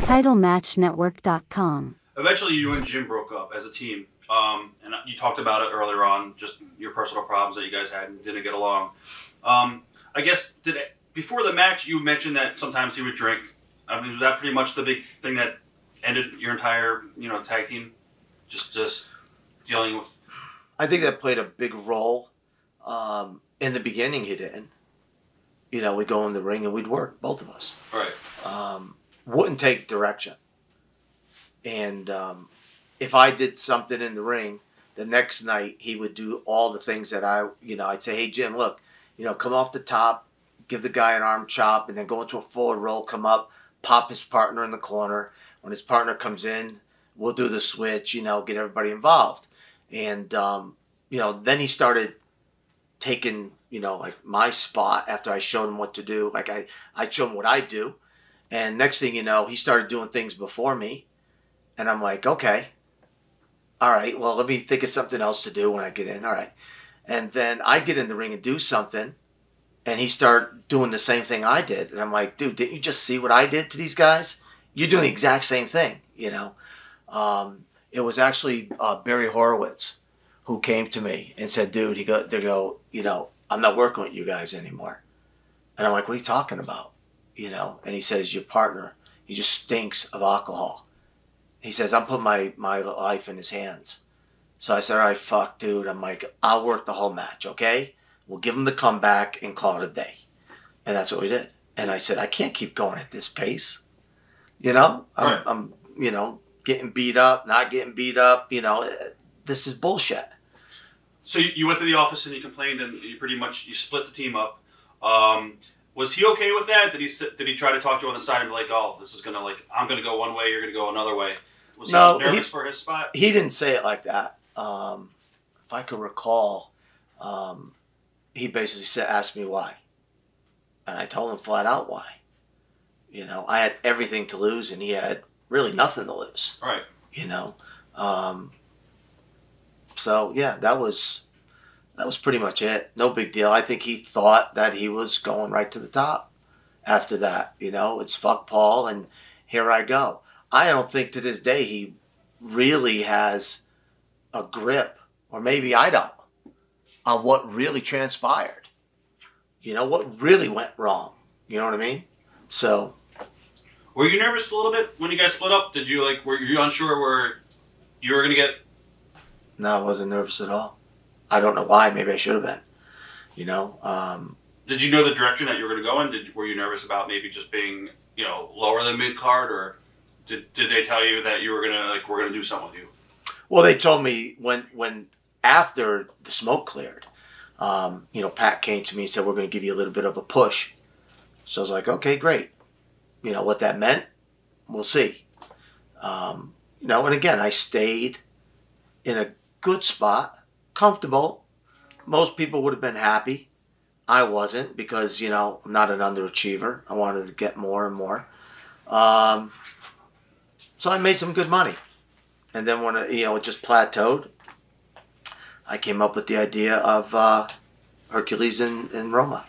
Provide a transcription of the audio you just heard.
TitleMatchNetwork.com. Eventually, you and Jim broke up as a team, and you talked about it earlier on, just your personal problems that you guys had and didn't get along. I guess before the match, you mentioned that sometimes he would drink. I mean, was that pretty much the big thing that ended your entire, tag team? Just dealing with. I think that played a big role. In the beginning, he didn't. We'd go in the ring and we'd work, both of us. Right. Wouldn't take direction. And if I did something in the ring, the next night he would do all the things that I'd say, hey, Jim, look, come off the top, give the guy an arm chop, and then go into a forward roll, come up, pop his partner in the corner. When his partner comes in, we'll do the switch, get everybody involved. And, then he started taking, like my spot after I showed him what to do. Like I'd show him what I do. And next thing you know, he started doing things before me. And I'm like, okay, all right, well, let me think of something else to do when I get in. All right. And then I get in the ring and do something. And he started doing the same thing I did. And I'm like, dude, didn't you just see what I did to these guys? You're doing the exact same thing, It was actually Barry Horowitz who came to me and said, dude, I'm not working with you guys anymore. And I'm like, what are you talking about? And he says, your partner, he just stinks of alcohol. He says, I'm putting my life in his hands. So I said, all right, fuck, dude. I'm like, I'll work the whole match, okay? We'll give him the comeback and call it a day. And that's what we did. And I said, I can't keep going at this pace. I'm getting beat up, not getting beat up. This is bullshit. So you went to the office and you complained, and you split the team up. Was he okay with that? Did he try to talk to you on the side and be like, oh, this is gonna I'm gonna go one way, you're gonna go another way? Was he nervous for his spot? He didn't say it like that. If I could recall, he basically asked me why, and I told him flat out why. I had everything to lose, and he had really nothing to lose. Right. So yeah, that was pretty much it. No big deal. I think he thought that he was going right to the top after that. It's fuck Paul and here I go. I don't think to this day he really has a grip, or maybe I don't, on what really transpired. What really went wrong. You know what I mean? So. Were you nervous a little bit when you guys split up? Were you unsure where you were going to get? No, I wasn't nervous at all. I don't know why. Maybe I should have been. Did you know the direction that you were going to go in? Were you nervous about maybe just being, lower than mid card, or did they tell you that you were gonna we're gonna do something with you? Well, they told me when after the smoke cleared, Pat came to me and said, we're going to give you a little bit of a push. So I was like, okay, great. What that meant, we'll see. And again, I stayed in a good spot, comfortable. Most people would have been happy. I wasn't, because, I'm not an underachiever. I wanted to get more and more. So I made some good money. And then when it just plateaued, I came up with the idea of Hercules and Roma.